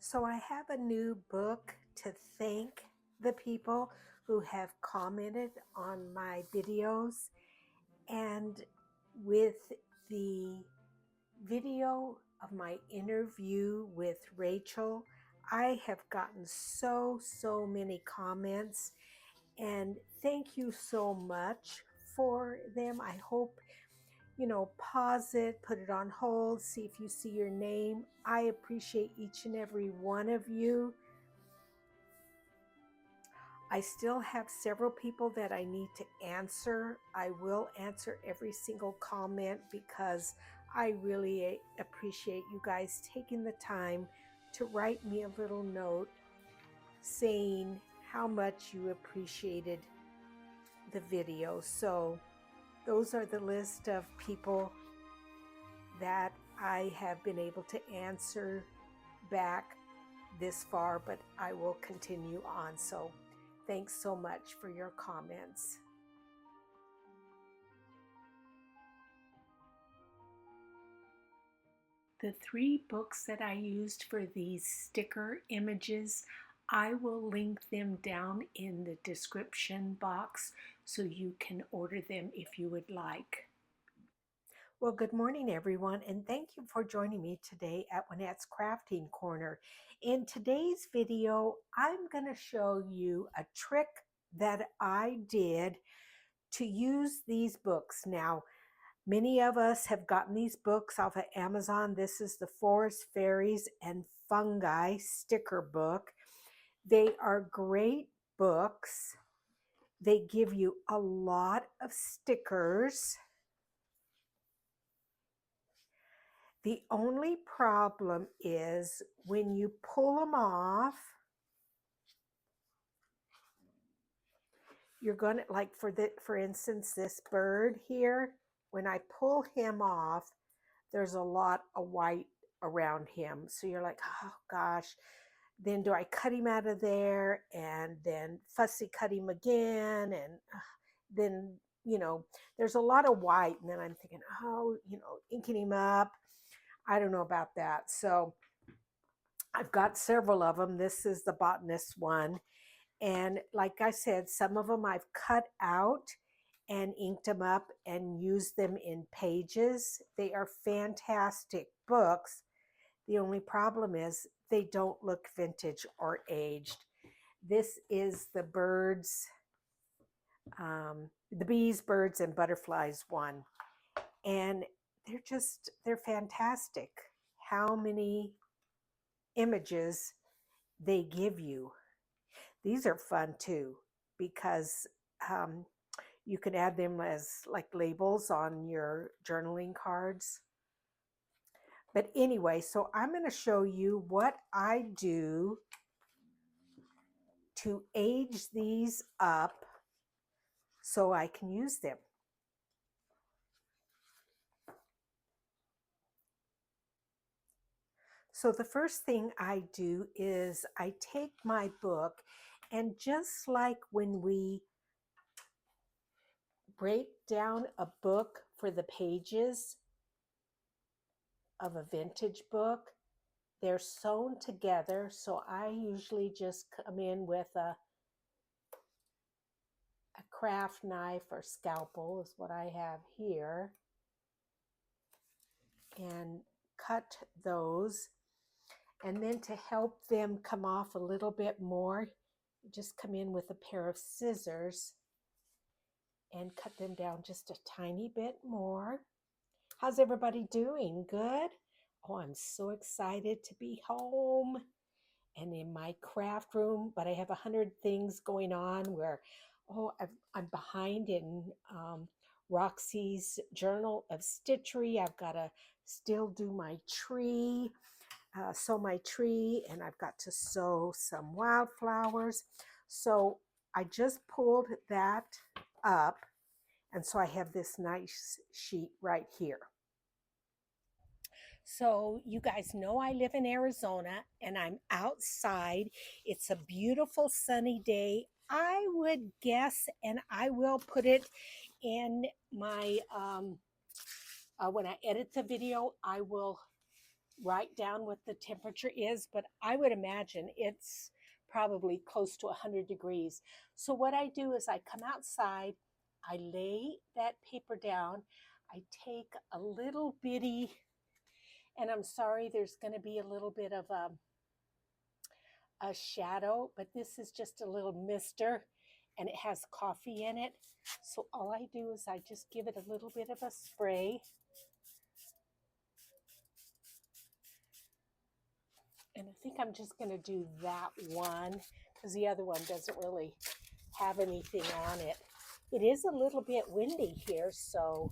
So I have a new book to thank the people who have commented on my videos. And with the video of my interview with Rachel, I have gotten so many comments. And thank you so much for them. I hope pause it, put it on hold, see if you see your name. I appreciate each and every one of you. I still have several people that I need to answer. I will answer every single comment because I really appreciate you guys taking the time to write me a little note saying how much you appreciated the video. So those are the list of people that I have been able to answer back this far, but I will continue on. So thanks so much for your comments. The 3 books that I used for these sticker images, I will link them down in the description box so you can order them if you would like. Well, good morning, everyone, and thank you for joining me today at Juanette's Crafting Corner. In today's video, I'm going to show you a trick that I did to use these books. Now, many of us have gotten these books off of Amazon. This is the Forest Fairies and Fungi sticker book. They are great books. They give you a lot of stickers. The only problem is when you pull them off, you're going to, like for instance, this bird here, when I pull him off, there's a lot of white around him. So you're like, oh gosh, then do I cut him out of there and then fussy cut him again? And then, there's a lot of white. And then I'm thinking, inking him up. I don't know about that. So I've got several of them. This is the botanist one. And like I said, some of them I've cut out and inked them up and used them in pages. They are fantastic books. The only problem is they don't look vintage or aged. This is the the bees, birds, and butterflies one. And they're fantastic. How many images they give you. These are fun too because you can add them as like labels on your journaling cards. But anyway, so I'm going to show you what I do to age these up so I can use them. So the first thing I do is I take my book, and just like when we break down a book for the pages of a vintage book, they're sewn together. So I usually just come in with a craft knife or scalpel is what I have here, and cut those. And then to help them come off a little bit more, you just come in with a pair of scissors and cut them down just a tiny bit more. How's everybody doing? Good? Oh, I'm so excited to be home and in my craft room, but I have 100 things going on where, I'm behind in Roxy's Journal of Stitchery. I've got to still do my tree, sew my tree, and I've got to sew some wildflowers. So I just pulled that up, and so I have this nice sheet right here. So you guys know I live in Arizona and I'm outside. It's a beautiful sunny day. I would guess, and I will put it in my, when I edit the video, I will write down what the temperature is, but I would imagine it's probably close to 100 degrees. So what I do is I come outside, I lay that paper down, I take a little bitty, and I'm sorry, there's going to be a little bit of a shadow, but this is just a little mister and it has coffee in it. So all I do is I just give it a little bit of a spray. And I think I'm just going to do that one because the other one doesn't really have anything on it. It is a little bit windy here, so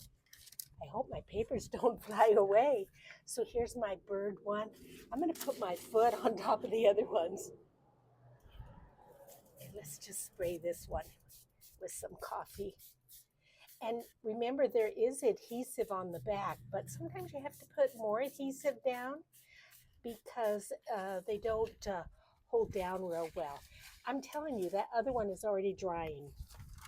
I hope my papers don't fly away. So here's my bird one. I'm going to put my foot on top of the other ones. And let's just spray this one with some coffee. And remember, there is adhesive on the back, but sometimes you have to put more adhesive down because they don't hold down real well. I'm telling you, that other one is already drying.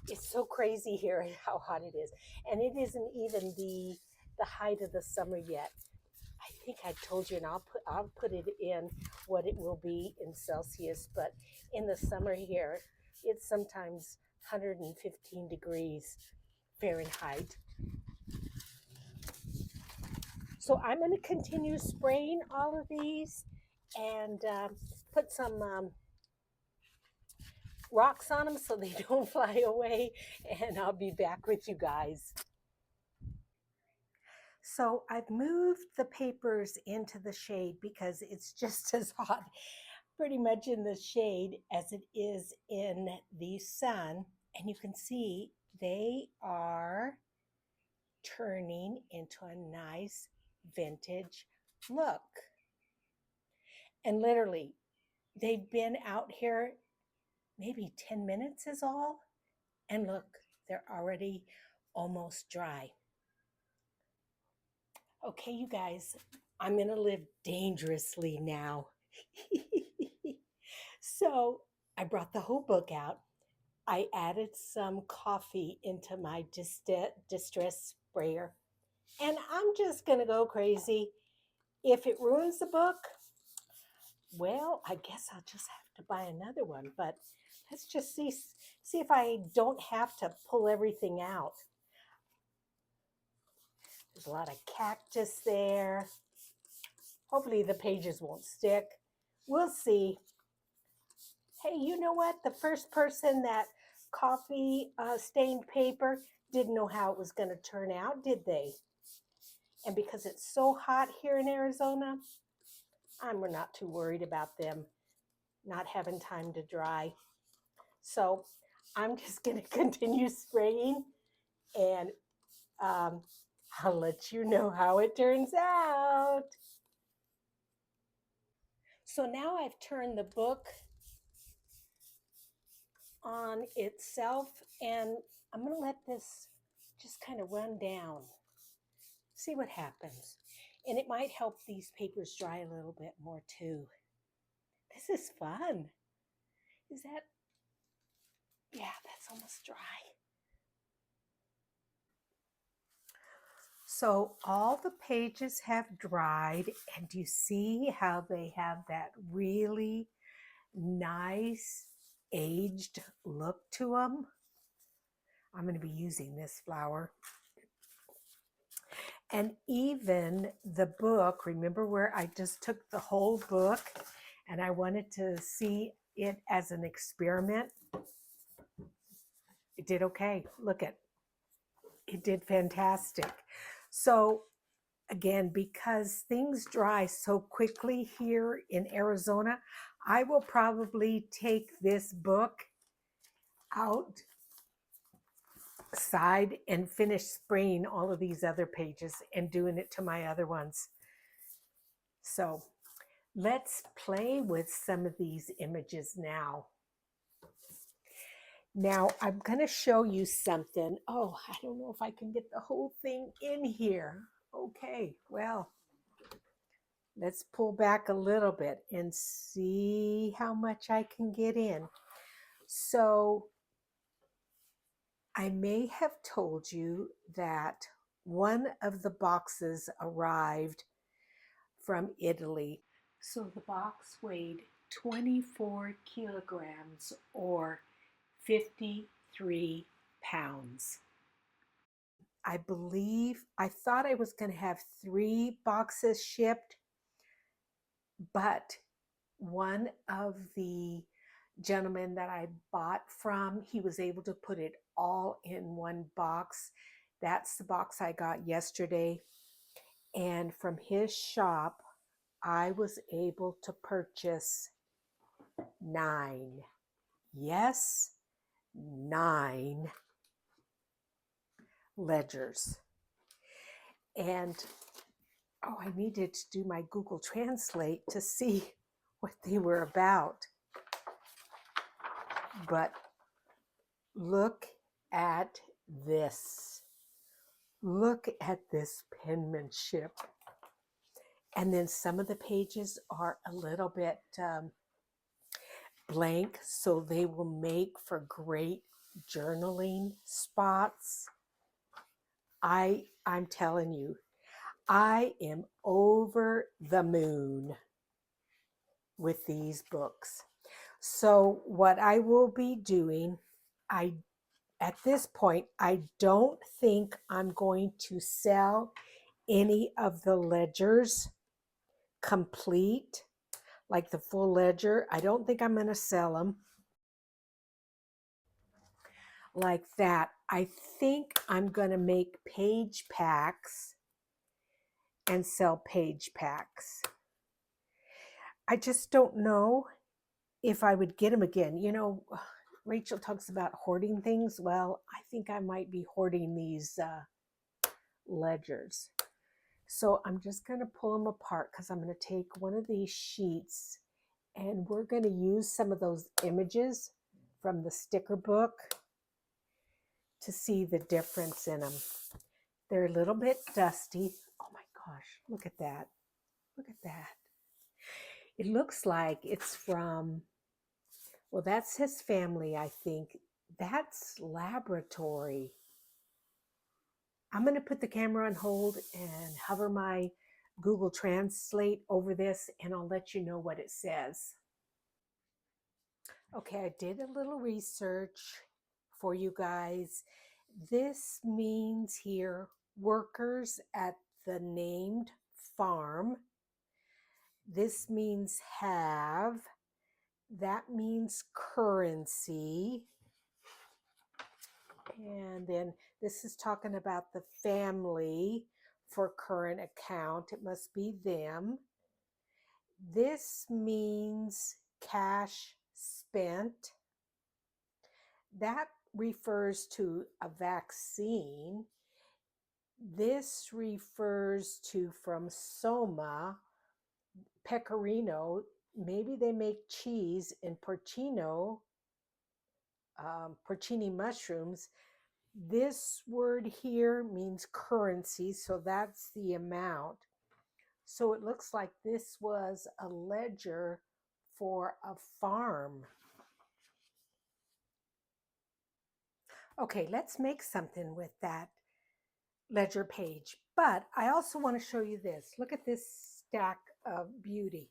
It's so crazy here how hot it is. And it isn't even the height of the summer yet. I think I told you, and I'll put it in what it will be in Celsius, but in the summer here, it's sometimes 115 degrees Fahrenheit. So I'm going to continue spraying all of these and put some rocks on them so they don't fly away, and I'll be back with you guys. So I've moved the papers into the shade because it's just as hot pretty much in the shade as it is in the sun. And you can see they are turning into a nice vintage look. And literally, they've been out here maybe 10 minutes is all. And look, they're already almost dry. Okay, you guys, I'm going to live dangerously now. So I brought the whole book out. I added some coffee into my distress sprayer. And I'm just going to go crazy. If it ruins the book, well, I guess I'll just have to buy another one. But let's just see if I don't have to pull everything out. There's a lot of cactus there. Hopefully the pages won't stick. We'll see. Hey, you know what? The first person that coffee stained paper didn't know how it was going to turn out, did they? And because it's so hot here in Arizona, I'm not too worried about them not having time to dry. So I'm just going to continue spraying, and I'll let you know how it turns out. So now I've turned the book on itself, and I'm going to let this just kind of run down. See what happens. And it might help these papers dry a little bit more too. This is fun. Is that? Yeah, that's almost dry. So all the pages have dried, and you see how they have that really nice aged look to them. I'm going to be using this flower. And even the book, remember where I just took the whole book and I wanted to see it as an experiment? It did okay. Look at it, did fantastic. So again, because things dry so quickly here in Arizona, I will probably take this book outside and finish spraying all of these other pages and doing it to my other ones. So let's play with some of these images now. Now I'm going to show you something. Oh, I don't know if I can get the whole thing in here. Okay, well, let's pull back a little bit and see how much I can get in. So I may have told you that one of the boxes arrived from Italy. So the box weighed 24 kilograms or 53 pounds. I thought I was going to have 3 boxes shipped, but one of the gentlemen that I bought from, he was able to put it all in one box. That's the box I got yesterday. And from his shop, I was able to purchase 9. Yes, 9 ledgers. And I needed to do my Google Translate to see what they were about. But look at this. Look at this penmanship. And then some of the pages are a little bit blank, so they will make for great journaling spots. I'm telling you, I am over the moon with these books. So what I will be doing, at this point, I don't think I'm going to sell any of the ledgers complete, like the full ledger. I don't think I'm going to sell them like that. I think I'm going to make page packs and sell page packs. I just don't know if I would get them again. You know, Rachel talks about hoarding things. Well, I think I might be hoarding these ledgers. So I'm just going to pull them apart because I'm going to take one of these sheets and we're going to use some of those images from the sticker book to see the difference in them. They're a little bit dusty. Oh my gosh, look at that. Look at that. It looks like it's from, well, that's his family, I think. That's laboratory. I'm going to put the camera on hold and hover my Google Translate over this, and I'll let you know what it says. Okay, I did a little research for you guys. This means here workers at the named farm. This means have. That means currency. And then this is talking about the family for current account. It must be them. This means cash spent. That refers to a vaccine. This refers to from Soma, pecorino. Maybe they make cheese in porcino, porcini mushrooms. This word here means currency, so that's the amount. So it looks like this was a ledger for a farm. Okay, let's make something with that ledger page. But I also want to show you this. Look at this stack of beauty.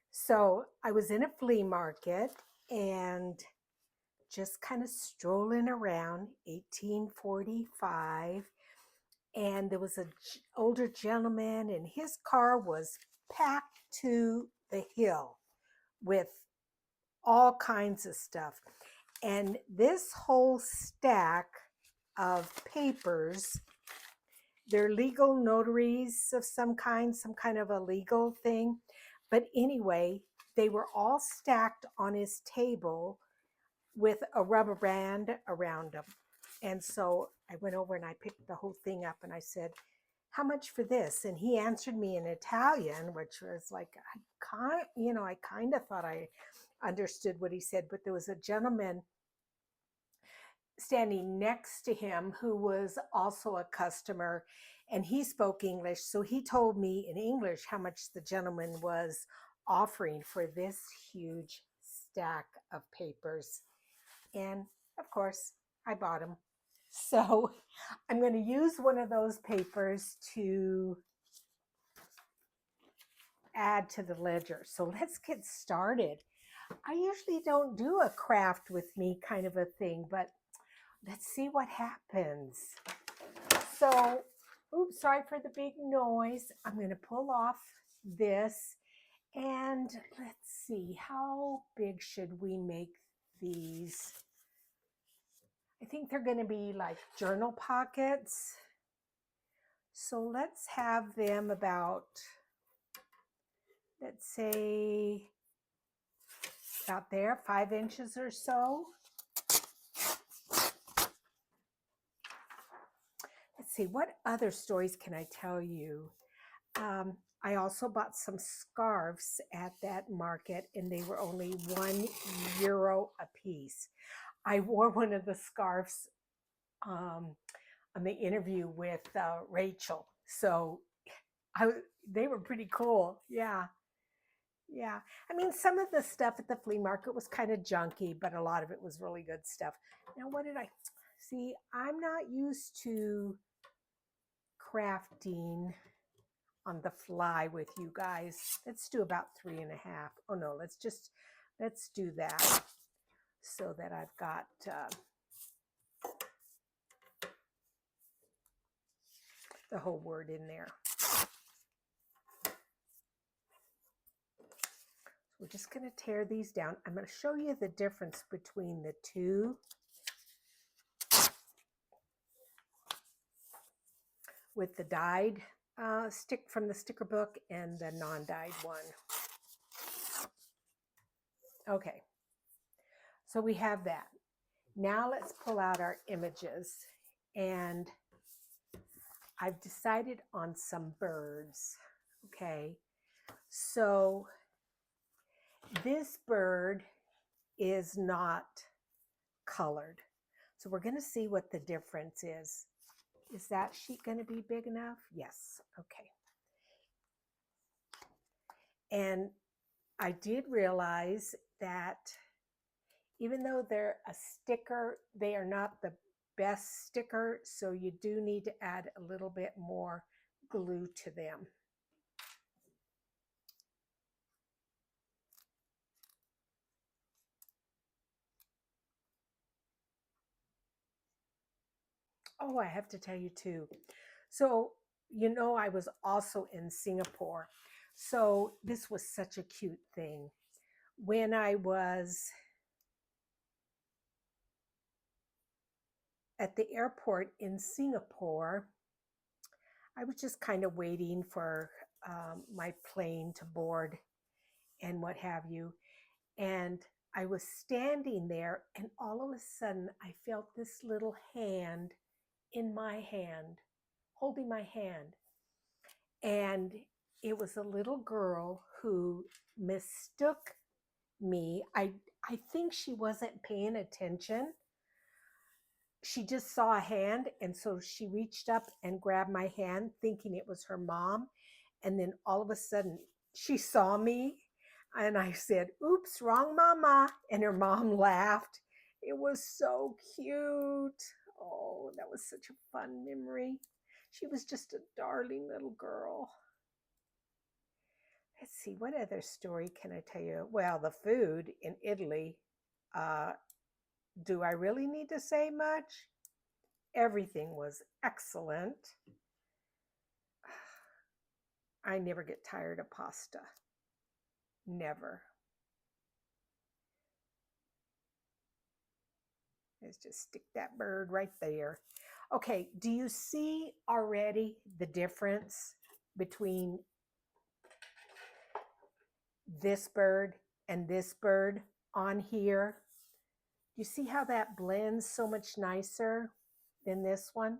So I was in a flea market and just kind of strolling around 1845, and there was an older gentleman and his car was packed to the hill with all kinds of stuff. And this whole stack of papers, they're legal notaries of some kind of a legal thing. But anyway, they were all stacked on his table with a rubber band around them. And so I went over and I picked the whole thing up and I said, "How much for this?" And he answered me in Italian, which was like, I kind of thought I understood what he said, but there was a gentleman standing next to him who was also a customer, and he spoke English. So he told me in English how much the gentleman was offering for this huge stack of papers. And of course, I bought them. So I'm going to use one of those papers to add to the ledger. So let's get started. I usually don't do a craft with me kind of a thing, but let's see what happens. So, oops, sorry for the big noise. I'm going to pull off this and let's see, how big should we make these? I think they're going to be like journal pockets. So let's have them about, let's say, about there, 5 inches or so. Let's see, what other stories can I tell you? I also bought some scarves at that market and they were only €1 a piece. I wore one of the scarves on the interview with Rachel. So they were pretty cool. Yeah. Yeah. I mean, some of the stuff at the flea market was kind of junky, but a lot of it was really good stuff. Now, what did I see? I'm not used to crafting on the fly with you guys. Let's do about 3.5. Oh no, let's do that so that I've got the whole word in there. We're just going to tear these down. I'm going to show you the difference between the two. With the dyed stick from the sticker book and the non-dyed one. Okay, so we have that. Now let's pull out our images, and I've decided on some birds. Okay, so this bird is not colored. So we're going to see what the difference is. Is that sheet going to be big enough? Yes. Okay. And I did realize that even though they're a sticker, they are not the best sticker. So you do need to add a little bit more glue to them. Oh, I have to tell you too. So, I was also in Singapore. So this was such a cute thing. When I was at the airport in Singapore, I was just kind of waiting for my plane to board and what have you. And I was standing there, and all of a sudden, I felt this little hand in my hand, holding my hand. And it was a little girl who mistook me. I think she wasn't paying attention. She just saw a hand, and so she reached up and grabbed my hand thinking it was her mom. And then all of a sudden she saw me, and I said, oops, wrong mama. And her mom laughed. It was so cute. Oh, that was such a fun memory. She was just a darling little girl. Let's see, what other story can I tell you? Well, the food in Italy. Do I really need to say much? Everything was excellent. I never get tired of pasta. Never. Let's just stick that bird right there. Okay, do you see already the difference between this bird and this bird on here? You see how that blends so much nicer than this one?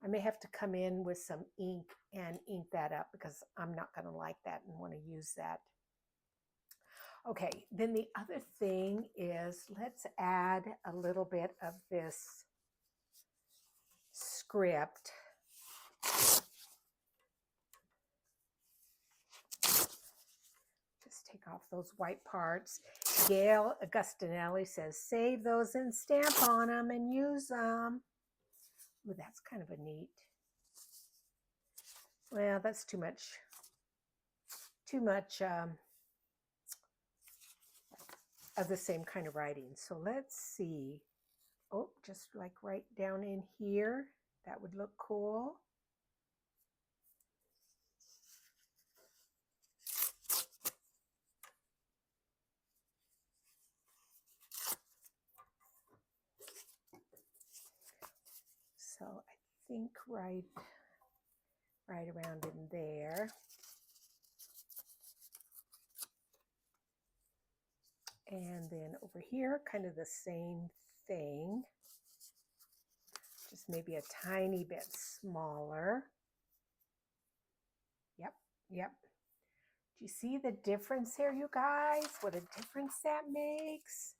I may have to come in with some ink and ink that up because I'm not going to like that and want to use that. Okay, then the other thing is let's add a little bit of this script. Just take off those white parts. Gail Augustinelli says, save those and stamp on them and use them. Ooh, that's kind of a neat. Well, that's too much too much of the same kind of writing. So let's see. Oh, just like right down in here. That would look cool. So I think right around in there. And then over here, kind of the same thing, just maybe a tiny bit smaller. Yep, yep. Do you see the difference here, you guys? What a difference that makes?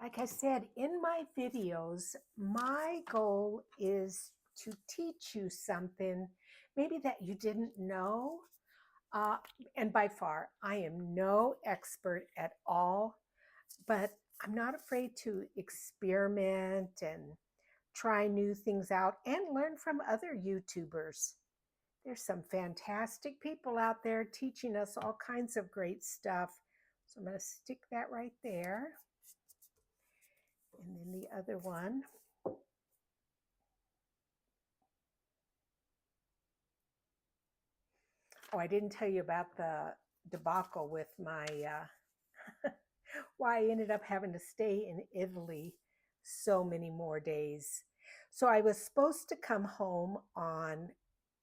Like I said, in my videos, my goal is to teach you something maybe that you didn't know. And by far, I am no expert at all, but I'm not afraid to experiment and try new things out and learn from other YouTubers. There's some fantastic people out there teaching us all kinds of great stuff. So I'm going to stick that right there. And then the other one. Oh, I didn't tell you about the debacle with my, why I ended up having to stay in Italy so many more days. So I was supposed to come home on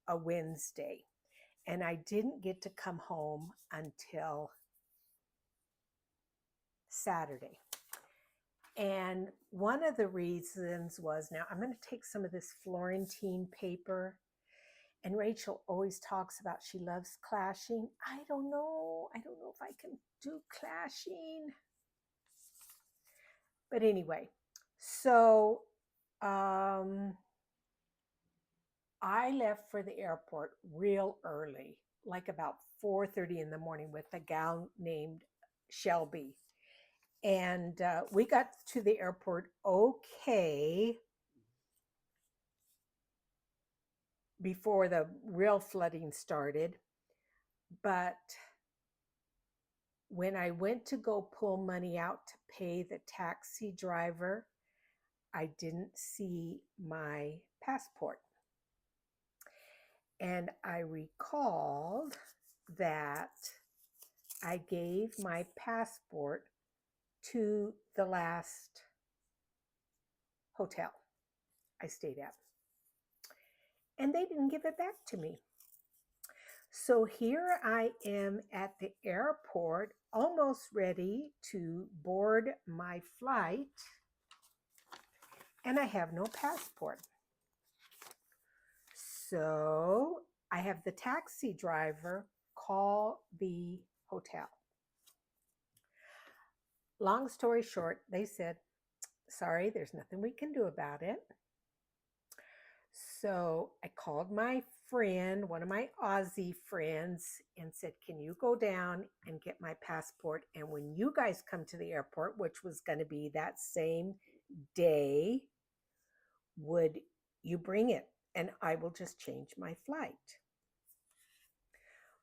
a Wednesday, and I didn't get to come home until Saturday. And one of the reasons was, now I'm going to take some of this Florentine paper, and Rachel always talks about she loves clashing. I don't know if I can do clashing. But anyway, so I left for the airport real early, like about 4:30 in the morning with a gal named Shelby. And we got to the airport okay before the real flooding started. But when I went to go pull money out to pay the taxi driver, I didn't see my passport. And I recalled that I gave my passport to the last hotel I stayed at. And they didn't give it back to me. So here I am at the airport, almost ready to board my flight, and I have no passport. So I have the taxi driver call the hotel. Long story short, they said, sorry, there's nothing we can do about it. So I called my friend, one of my Aussie friends, and said, can you go down and get my passport? And when you guys come to the airport, which was going to be that same day, would you bring it? And I will just change my flight.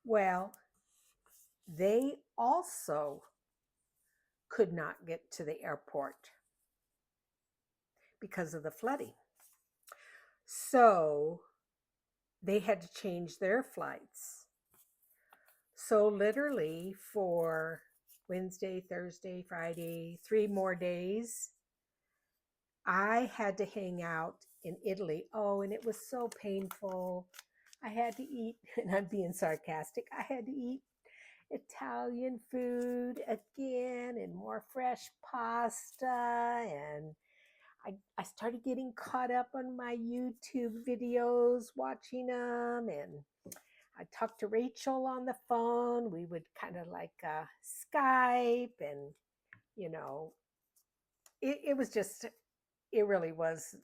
Well, they also could not get to the airport because of the flooding. So they had to change their flights. So literally for Wednesday, Thursday, Friday, 3 more days, I had to hang out in Italy. Oh, and it was so painful. I had to eat, and I'm being sarcastic, I had to eat Italian food again and more fresh pasta. And I started getting caught up on my YouTube videos, watching them. And I talked to Rachel on the phone. We would kind of like Skype, and, it was just, it really was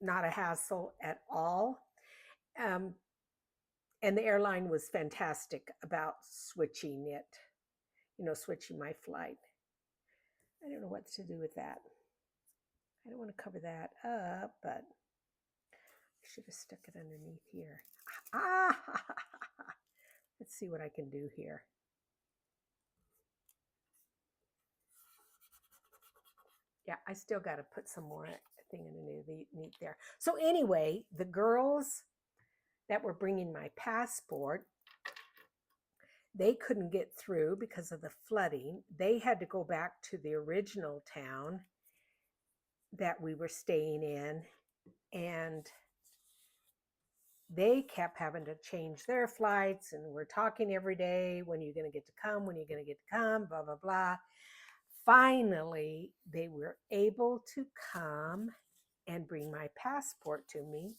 not a hassle at all. And the airline was fantastic about switching it, switching my flight. I don't know what to do with that. I don't want to cover that up, but I should have stuck it underneath here. Ah, Let's see what I can do here. Yeah, I still got to put some more thing underneath there. So anyway, the girls that were bringing my passport, they couldn't get through because of the flooding. They had to go back to the original town that we were staying in, and they kept having to change their flights, and we're talking every day, when are you going to get to come, when are you going to get to come, blah blah blah. Finally they were able to come and bring my passport to me.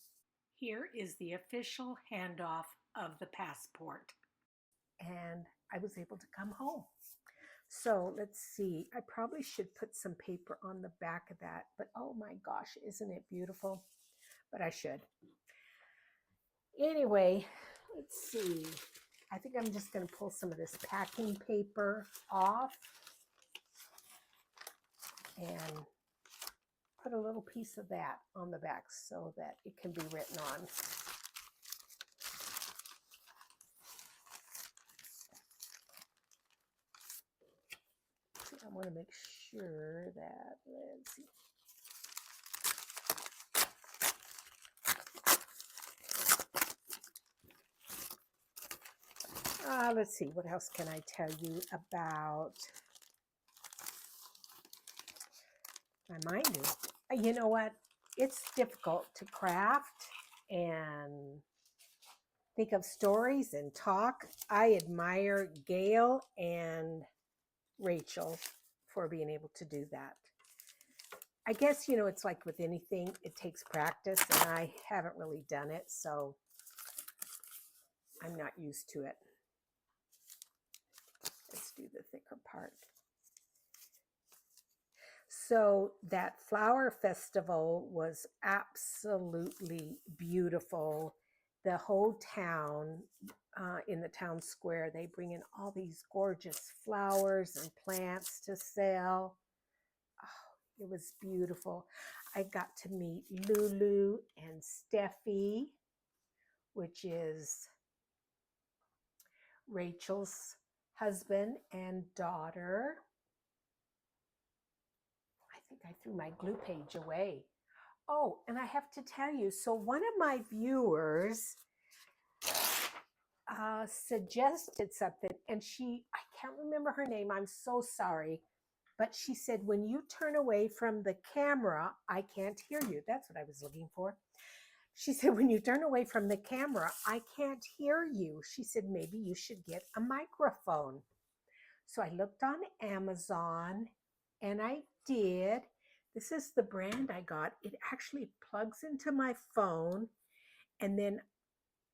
Here is the official handoff of the passport, and I was able to come home. So let's see, I probably should put some paper on the back of that, but oh my gosh, isn't it beautiful? But I should. Anyway, let's see. I think I'm just going to pull some of this packing paper off and put a little piece of that on the back so that it can be written on. I want to make sure that, let's see. Let's see, what else can I tell you about my mind is? You know what? It's difficult to craft and think of stories and talk. I admire Gail and Rachel for being able to do that. I guess, you know, it's like with anything, it takes practice, and I haven't really done it, so I'm not used to it. Let's do the thicker part. So that flower festival was absolutely beautiful. The whole town, in the town square, they bring in all these gorgeous flowers and plants to sell. Oh, it was beautiful. I got to meet Lulu and Steffi, which is Rachel's husband and daughter. I think I threw my glue page away. Oh, and I have to tell you, so one of my viewers suggested something, and I can't remember her name, I'm so sorry, but she said, when you turn away from the camera, I can't hear you. That's what I was looking for. She said, when you turn away from the camera, I can't hear you. She said, maybe you should get a microphone. So I looked on Amazon, and I did. This is the brand I got. It actually plugs into my phone, and then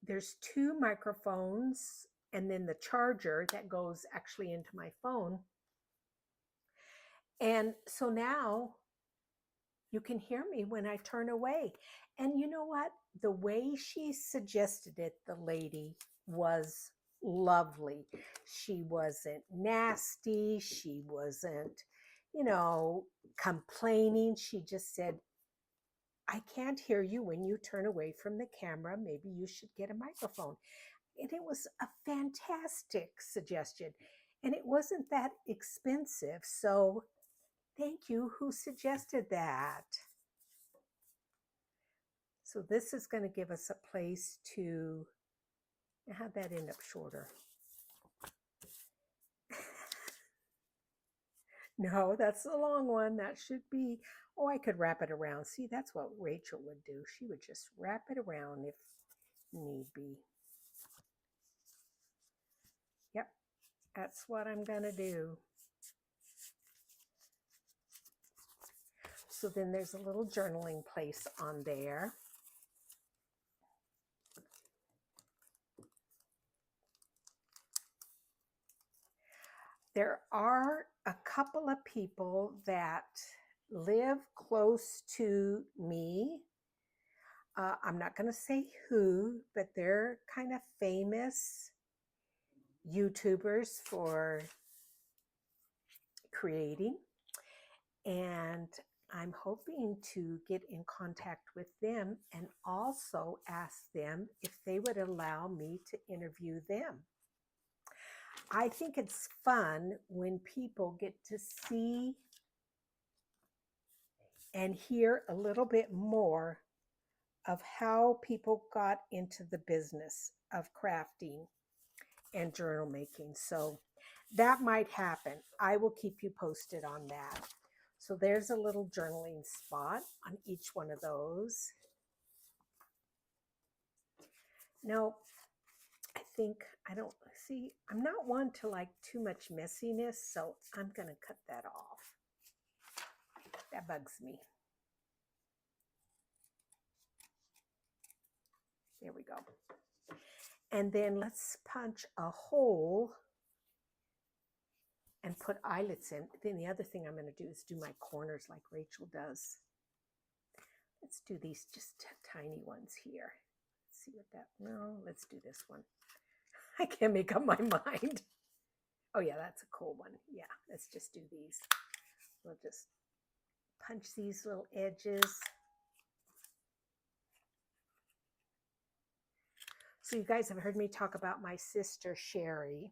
there's two microphones, and then the charger that goes actually into my phone. And so now you can hear me when I turn away. And you know what? The way she suggested it, the lady, was lovely. She wasn't nasty. She wasn't, you know, complaining. She just said, I can't hear you when you turn away from the camera. Maybe you should get a microphone. And it was a fantastic suggestion. And it wasn't that expensive. So thank you who suggested that. So this is going to give us a place to have that end up shorter. No, that's the long one. That should be, oh, I could wrap it around. See, that's what Rachel would do. She would just wrap it around if need be. Yep, that's what I'm going to do. So then there's a little journaling place on there. There are a couple of people that live close to me. I'm not going to say who, but they're kind of famous YouTubers for creating. And I'm hoping to get in contact with them and also ask them if they would allow me to interview them. I think it's fun when people get to see and hear a little bit more of how people got into the business of crafting and journal making. So that might happen. I will keep you posted on that. So there's a little journaling spot on each one of those. Now, I don't see, I'm not one to like too much messiness, so I'm going to cut that off. That bugs me. There we go. And then let's punch a hole and put eyelets in. Then the other thing I'm going to do is do my corners like Rachel does. Let's do these just tiny ones here. Let's see what that, no, let's do this one. I can't make up my mind. Oh yeah, that's a cool one. Yeah, let's just do these. We'll just punch these little edges. So you guys have heard me talk about my sister, Sherry.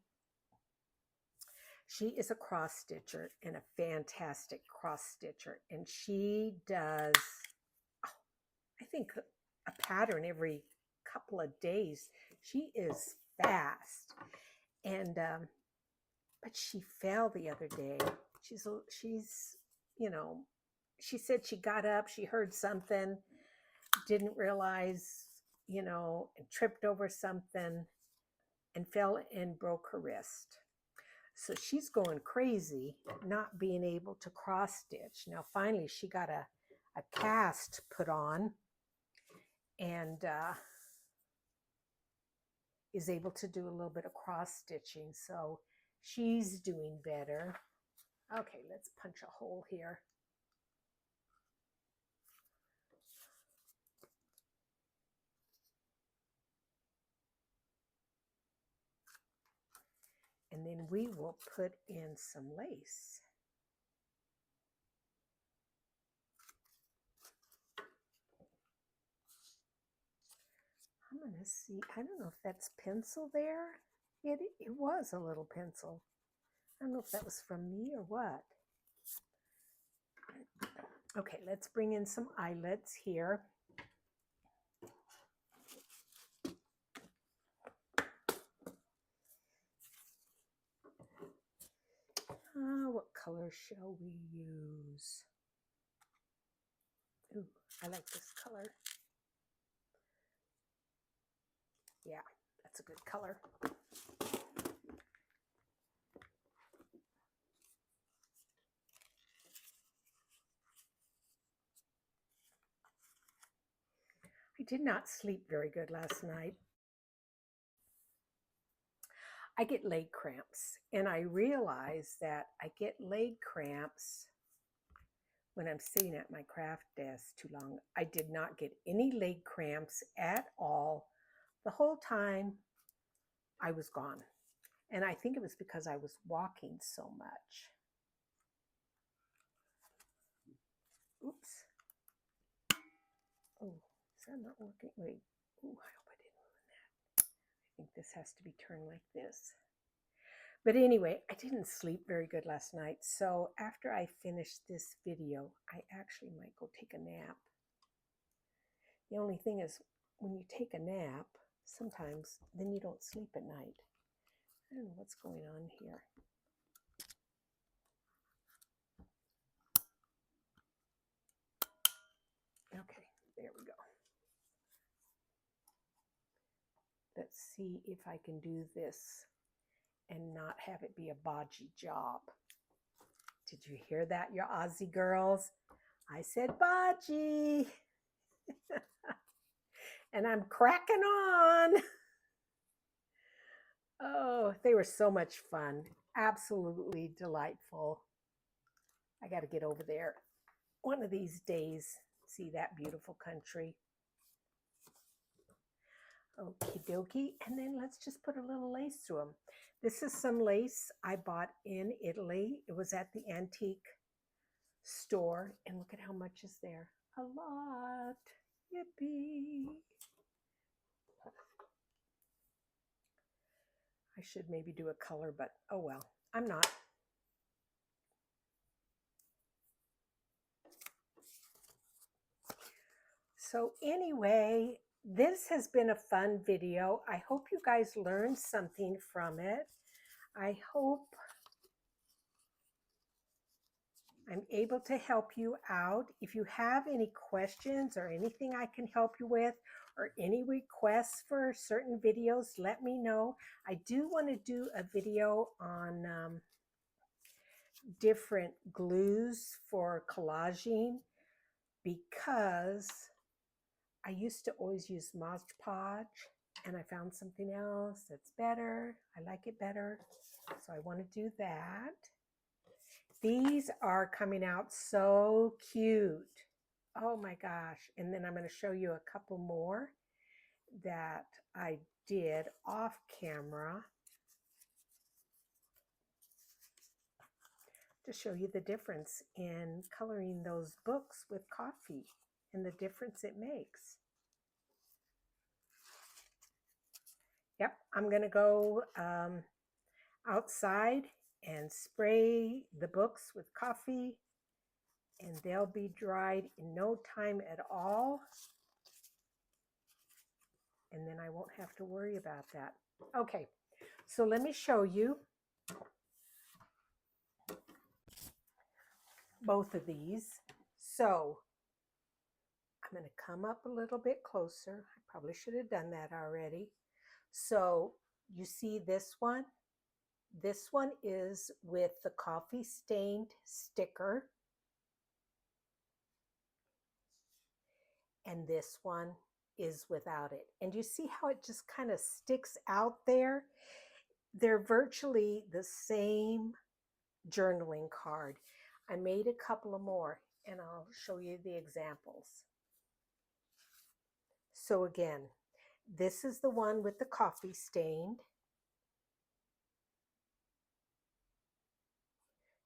She is a cross stitcher and a fantastic cross stitcher. And she does, I think, a pattern every couple of days. She is fast. And, but she fell the other day. She's, you know, she said she got up, she heard something, didn't realize, you know, and tripped over something and fell and broke her wrist. So she's going crazy, not being able to cross stitch. Now, finally, she got a cast put on and is able to do a little bit of cross stitching. So she's doing better. Okay, let's punch a hole here. And then we will put in some lace. I'm going to see, I don't know if that's pencil there. It was a little pencil. I don't know if that was from me or what. Okay, let's bring in some eyelets here. What color shall we use? Ooh, I like this color. Yeah, that's a good color. I did not sleep very good last night. I get leg cramps, and I realize that I get leg cramps when I'm sitting at my craft desk too long. I did not get any leg cramps at all the whole time I was gone. And I think it was because I was walking so much. Oops. Oh, is that not working? Wait. Oh, I hope I didn't ruin that. I think this has to be turned like this. But anyway, I didn't sleep very good last night. So after I finish this video, I actually might go take a nap. The only thing is, when you take a nap, sometimes then you don't sleep at night. I don't know what's going on here. Okay, there we go. Let's see if I can do this and not have it be a bodgy job. Did you hear that, you Aussie girls? I said bodgy. And I'm cracking on. Oh, they were so much fun. Absolutely delightful. I got to get over there one of these days, see that beautiful country. Okie dokie. And then let's just put a little lace through them. This is some lace I bought in Italy. It was at the antique store. And look at how much is there. A lot. Yippee. I should maybe do a color, but oh well, I'm not. So anyway, this has been a fun video. I hope you guys learned something from it. I hope I'm able to help you out. If you have any questions or anything I can help you with, or any requests for certain videos, let me know. I do want to do a video on different glues for collaging, because I used to always use Mod Podge, and I found something else that's better. I like it better, so I want to do that. These are coming out so cute. Oh my gosh. And then I'm going to show you a couple more that I did off camera to show you the difference in coloring those books with coffee and the difference it makes. Yep, I'm going to go outside and spray the books with coffee, and they'll be dried in no time at all. And then I won't have to worry about that. Okay, so let me show you both of these. So I'm going to come up a little bit closer. I probably should have done that already. So you see this one? This one is with the coffee stained sticker. And this one is without it. And you see how it just kind of sticks out there? They're virtually the same journaling card. I made a couple of more, and I'll show you the examples. So again, this is the one with the coffee stained.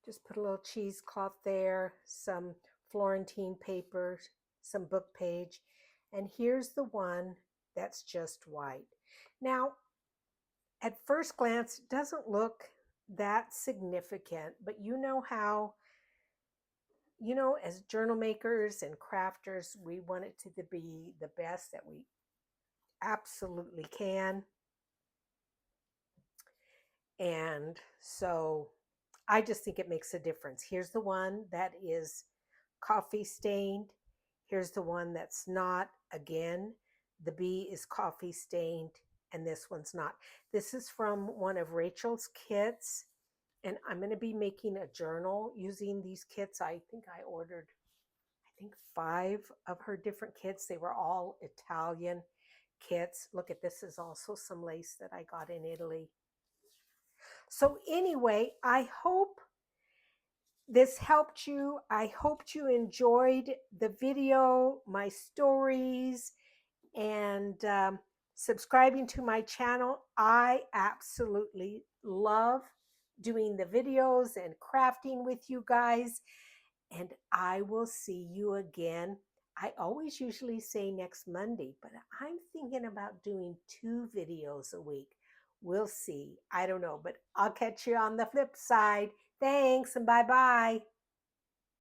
Just put a little cheesecloth there, some Florentine paper, some book page, and here's the one that's just white. Now, at first glance, it doesn't look that significant, but you know how, as journal makers and crafters, we want it to be the best that we absolutely can. And so I just think it makes a difference. Here's the one that is coffee stained. Here's the one that's not. Again, the B is coffee stained and this one's not. This is from one of Rachel's kits, and I'm going to be making a journal using these kits. I think I ordered 5 of her different kits. They were all Italian kits. Look at this, is also some lace that I got in Italy. So anyway, I hope this helped you. I hoped you enjoyed the video, my stories, and subscribing to my channel. I absolutely love doing the videos and crafting with you guys, and I will see you again. I always usually say next Monday, but I'm thinking about doing 2 videos a week. We'll see. I don't know, but I'll catch you on the flip side. Thanks, and bye-bye.